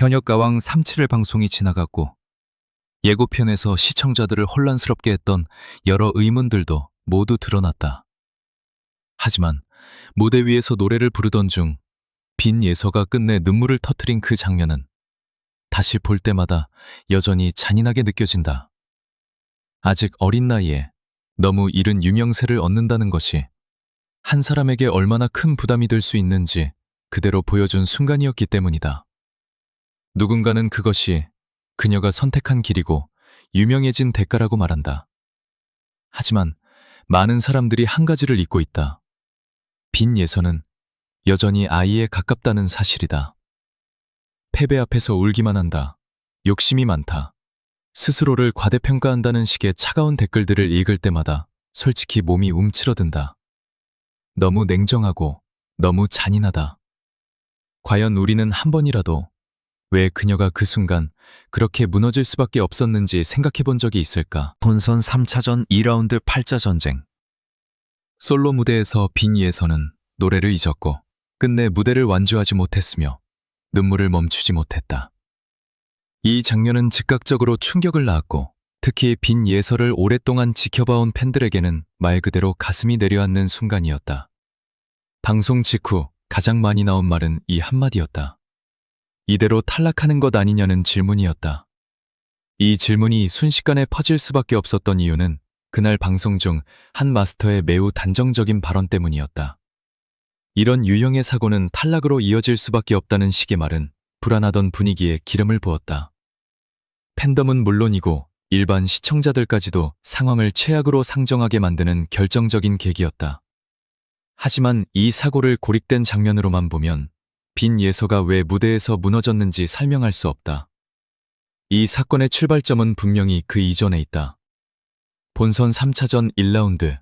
현역가왕 3·7회 방송이 지나갔고 예고편에서 시청자들을 혼란스럽게 했던 여러 의문들도 모두 드러났다. 하지만 무대 위에서 노래를 부르던 중 빈 예서가 끝내 눈물을 터뜨린 그 장면은 다시 볼 때마다 여전히 잔인하게 느껴진다. 아직 어린 나이에 너무 이른 유명세를 얻는다는 것이 한 사람에게 얼마나 큰 부담이 될 수 있는지 그대로 보여준 순간이었기 때문이다. 누군가는 그것이 그녀가 선택한 길이고 유명해진 대가라고 말한다. 하지만 많은 사람들이 한 가지를 잊고 있다. 빈 예서는 여전히 아이에 가깝다는 사실이다. 패배 앞에서 울기만 한다. 욕심이 많다. 스스로를 과대평가한다는 식의 차가운 댓글들을 읽을 때마다 솔직히 몸이 움츠러든다. 너무 냉정하고 너무 잔인하다. 과연 우리는 한 번이라도 왜 그녀가 그 순간 그렇게 무너질 수밖에 없었는지 생각해 본 적이 있을까? 본선 3차전 2라운드 8자 전쟁. 솔로 무대에서 빈 예서는 노래를 잊었고 끝내 무대를 완주하지 못했으며 눈물을 멈추지 못했다. 이 장면은 즉각적으로 충격을 낳았고 특히 빈 예서를 오랫동안 지켜봐온 팬들에게는 말 그대로 가슴이 내려앉는 순간이었다. 방송 직후 가장 많이 나온 말은 이 한마디였다. 이대로 탈락하는 것 아니냐는 질문이었다. 이 질문이 순식간에 퍼질 수밖에 없었던 이유는 그날 방송 중 한 마스터의 매우 단정적인 발언 때문이었다. 이런 유형의 사고는 탈락으로 이어질 수밖에 없다는 식의 말은 불안하던 분위기에 기름을 부었다. 팬덤은 물론이고 일반 시청자들까지도 상황을 최악으로 상정하게 만드는 결정적인 계기였다. 하지만 이 사고를 고립된 장면으로만 보면 빈 예서가 왜 무대에서 무너졌는지 설명할 수 없다. 이 사건의 출발점은 분명히 그 이전에 있다. 본선 3차전 1라운드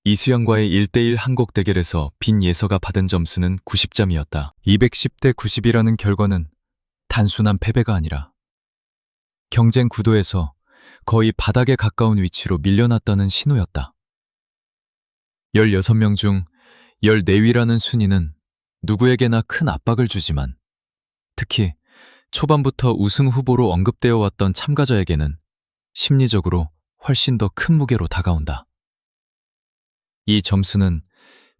이수영과의 1대1 한곡 대결에서 빈 예서가 받은 점수는 90점이었다. 210대 90이라는 결과는 단순한 패배가 아니라 경쟁 구도에서 거의 바닥에 가까운 위치로 밀려났다는 신호였다. 16명 중 14위라는 순위는 누구에게나 큰 압박을 주지만 특히 초반부터 우승 후보로 언급되어 왔던 참가자에게는 심리적으로 훨씬 더 큰 무게로 다가온다. 이 점수는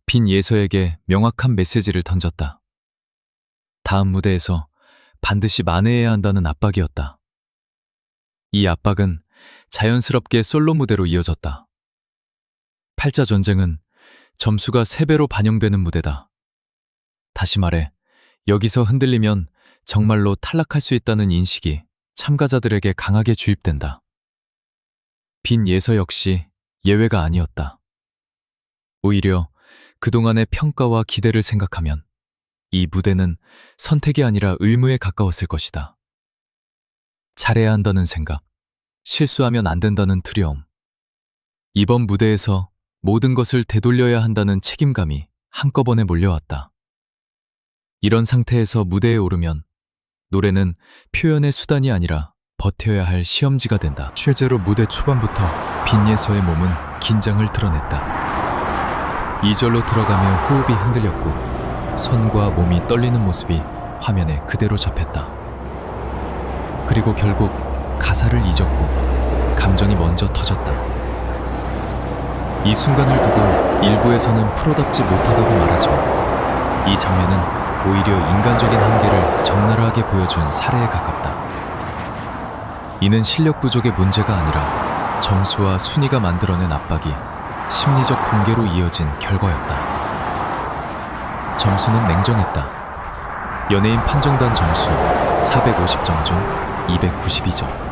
빈 예서에게 명확한 메시지를 던졌다. 다음 무대에서 반드시 만회해야 한다는 압박이었다. 이 압박은 자연스럽게 솔로 무대로 이어졌다. 8자 전쟁은 점수가 3배로 반영되는 무대다. 다시 말해, 여기서 흔들리면 정말로 탈락할 수 있다는 인식이 참가자들에게 강하게 주입된다. 빈 예서 역시 예외가 아니었다. 오히려 그동안의 평가와 기대를 생각하면 이 무대는 선택이 아니라 의무에 가까웠을 것이다. 잘해야 한다는 생각, 실수하면 안 된다는 두려움. 이번 무대에서 모든 것을 되돌려야 한다는 책임감이 한꺼번에 몰려왔다. 이런 상태에서 무대에 오르면 노래는 표현의 수단이 아니라 버텨야 할 시험지가 된다. 최재로 무대 초반부터 빈 예서의 몸은 긴장을 드러냈다. 2절로 들어가며 호흡이 흔들렸고 손과 몸이 떨리는 모습이 화면에 그대로 잡혔다. 그리고 결국 가사를 잊었고 감정이 먼저 터졌다. 이 순간을 두고 일부에서는 프로답지 못하다고 말하지만 이 장면은 오히려 인간적인 한계를 적나라하게 보여준 사례에 가깝다. 이는 실력 부족의 문제가 아니라 점수와 순위가 만들어낸 압박이 심리적 붕괴로 이어진 결과였다. 점수는 냉정했다. 연예인 판정단 점수 450점 중 292점.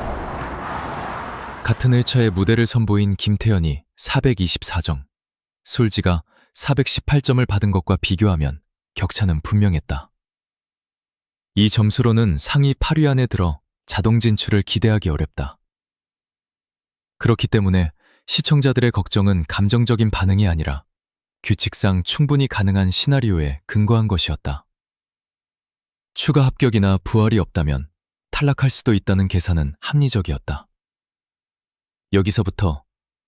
같은 회차에 무대를 선보인 김태연이 424점, 술지가 418점을 받은 것과 비교하면 격차는 분명했다. 이 점수로는 상위 8위 안에 들어 자동 진출을 기대하기 어렵다. 그렇기 때문에 시청자들의 걱정은 감정적인 반응이 아니라 규칙상 충분히 가능한 시나리오에 근거한 것이었다. 추가 합격이나 부활이 없다면 탈락할 수도 있다는 계산은 합리적이었다. 여기서부터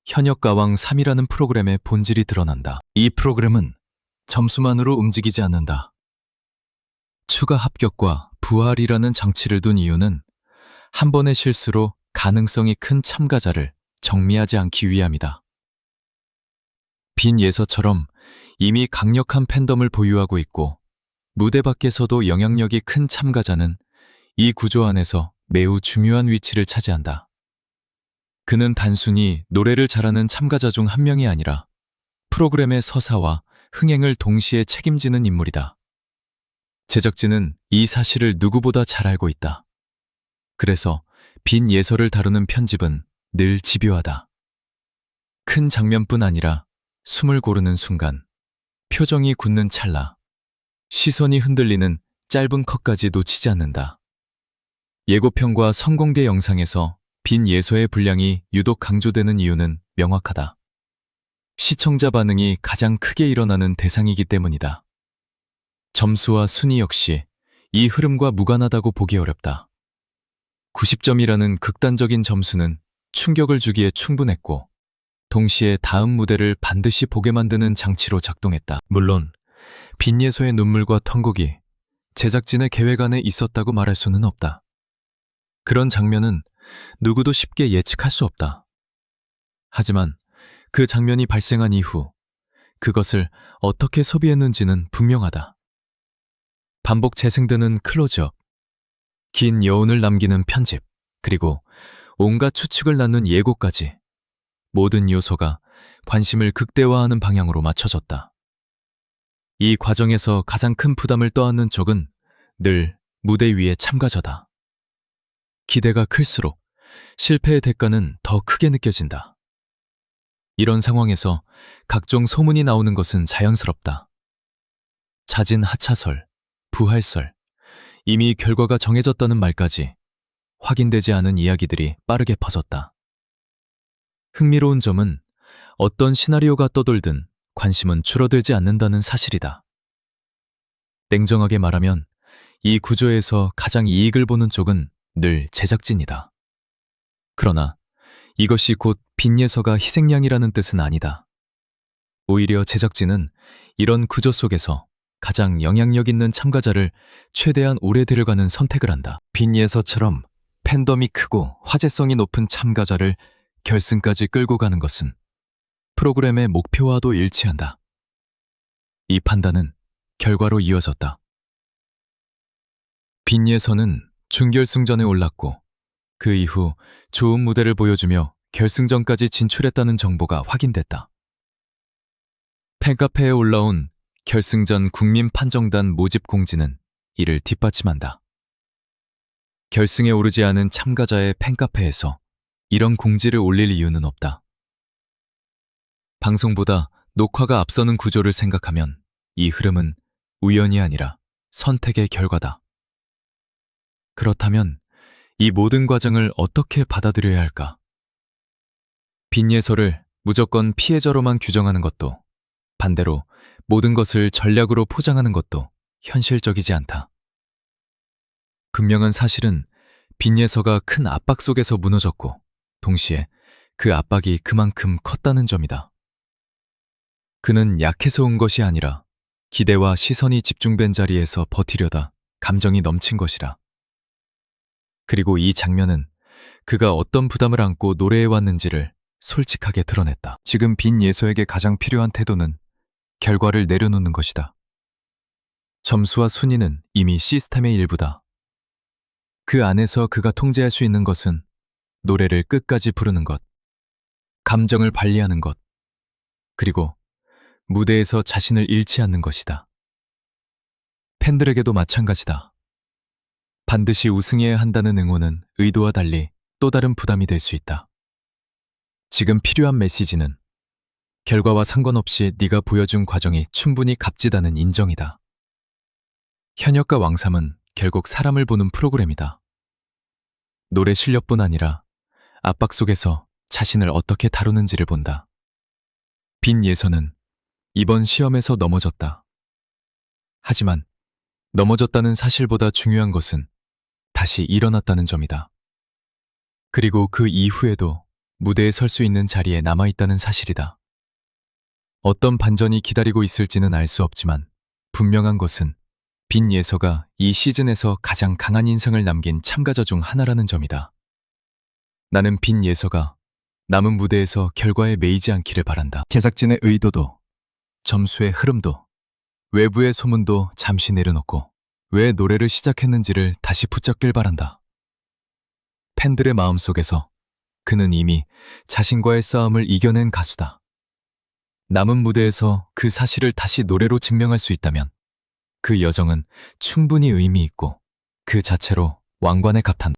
현역가왕 3이라는 프로그램의 본질이 드러난다. 이 프로그램은 점수만으로 움직이지 않는다. 추가 합격과 부활이라는 장치를 둔 이유는 한 번의 실수로 가능성이 큰 참가자를 정리하지 않기 위함이다. 빈 예서처럼 이미 강력한 팬덤을 보유하고 있고 무대 밖에서도 영향력이 큰 참가자는 이 구조 안에서 매우 중요한 위치를 차지한다. 그는 단순히 노래를 잘하는 참가자 중 한 명이 아니라 프로그램의 서사와 흥행을 동시에 책임지는 인물이다. 제작진은 이 사실을 누구보다 잘 알고 있다. 그래서 빈 예서를 다루는 편집은 늘 집요하다. 큰 장면뿐 아니라 숨을 고르는 순간, 표정이 굳는 찰나, 시선이 흔들리는 짧은 컷까지 놓치지 않는다. 예고편과 선공개 영상에서 빈 예서의 분량이 유독 강조되는 이유는 명확하다. 시청자 반응이 가장 크게 일어나는 대상이기 때문이다. 점수와 순위 역시 이 흐름과 무관하다고 보기 어렵다. 90점이라는 극단적인 점수는 충격을 주기에 충분했고, 동시에 다음 무대를 반드시 보게 만드는 장치로 작동했다. 물론 빈 예서의 눈물과 턴곡이 제작진의 계획 안에 있었다고 말할 수는 없다. 그런 장면은 누구도 쉽게 예측할 수 없다. 하지만 그 장면이 발생한 이후 그것을 어떻게 소비했는지는 분명하다. 반복 재생되는 클로즈업, 긴 여운을 남기는 편집, 그리고 온갖 추측을 낳는 예고까지 모든 요소가 관심을 극대화하는 방향으로 맞춰졌다. 이 과정에서 가장 큰 부담을 떠안는 쪽은 늘 무대 위의 참가자다. 기대가 클수록 실패의 대가는 더 크게 느껴진다. 이런 상황에서 각종 소문이 나오는 것은 자연스럽다. 자진 하차설, 부활설, 이미 결과가 정해졌다는 말까지 확인되지 않은 이야기들이 빠르게 퍼졌다. 흥미로운 점은 어떤 시나리오가 떠돌든 관심은 줄어들지 않는다는 사실이다. 냉정하게 말하면 이 구조에서 가장 이익을 보는 쪽은 늘 제작진이다. 그러나 이것이 곧 빈 예서가 희생양이라는 뜻은 아니다. 오히려 제작진은 이런 구조 속에서 가장 영향력 있는 참가자를 최대한 오래 데려가는 선택을 한다. 빈 예서처럼 팬덤이 크고 화제성이 높은 참가자를 결승까지 끌고 가는 것은 프로그램의 목표와도 일치한다. 이 판단은 결과로 이어졌다. 빈 예서는 준결승전에 올랐고 그 이후 좋은 무대를 보여주며 결승전까지 진출했다는 정보가 확인됐다. 팬카페에 올라온 결승전 국민판정단 모집 공지는 이를 뒷받침한다. 결승에 오르지 않은 참가자의 팬카페에서 이런 공지를 올릴 이유는 없다. 방송보다 녹화가 앞서는 구조를 생각하면 이 흐름은 우연이 아니라 선택의 결과다. 그렇다면 이 모든 과정을 어떻게 받아들여야 할까? 빈 예서를 무조건 피해자로만 규정하는 것도, 반대로 모든 것을 전략으로 포장하는 것도 현실적이지 않다. 분명한 사실은 빈 예서가 큰 압박 속에서 무너졌고, 동시에 그 압박이 그만큼 컸다는 점이다. 그는 약해서 온 것이 아니라 기대와 시선이 집중된 자리에서 버티려다 감정이 넘친 것이다. 그리고 이 장면은 그가 어떤 부담을 안고 노래해 왔는지를 솔직하게 드러냈다. 지금 빈 예서에게 가장 필요한 태도는 결과를 내려놓는 것이다. 점수와 순위는 이미 시스템의 일부다. 그 안에서 그가 통제할 수 있는 것은 노래를 끝까지 부르는 것, 감정을 관리하는 것, 그리고 무대에서 자신을 잃지 않는 것이다. 팬들에게도 마찬가지다. 반드시 우승해야 한다는 응원은 의도와 달리 또 다른 부담이 될 수 있다. 지금 필요한 메시지는 결과와 상관없이 네가 보여준 과정이 충분히 값지다는 인정이다. 현역과 왕삼은 결국 사람을 보는 프로그램이다. 노래 실력뿐 아니라 압박 속에서 자신을 어떻게 다루는지를 본다. 빈 예서는 이번 시험에서 넘어졌다. 하지만 넘어졌다는 사실보다 중요한 것은 다시 일어났다는 점이다. 그리고 그 이후에도 무대에 설 수 있는 자리에 남아있다는 사실이다. 어떤 반전이 기다리고 있을지는 알 수 없지만 분명한 것은 빈예서가 이 시즌에서 가장 강한 인상을 남긴 참가자 중 하나라는 점이다. 나는 빈예서가 남은 무대에서 결과에 매이지 않기를 바란다. 제작진의 의도도, 점수의 흐름도, 외부의 소문도 잠시 내려놓고 왜 노래를 시작했는지를 다시 붙잡길 바란다. 팬들의 마음속에서 그는 이미 자신과의 싸움을 이겨낸 가수다. 남은 무대에서 그 사실을 다시 노래로 증명할 수 있다면 그 여정은 충분히 의미 있고 그 자체로 왕관에 값한다.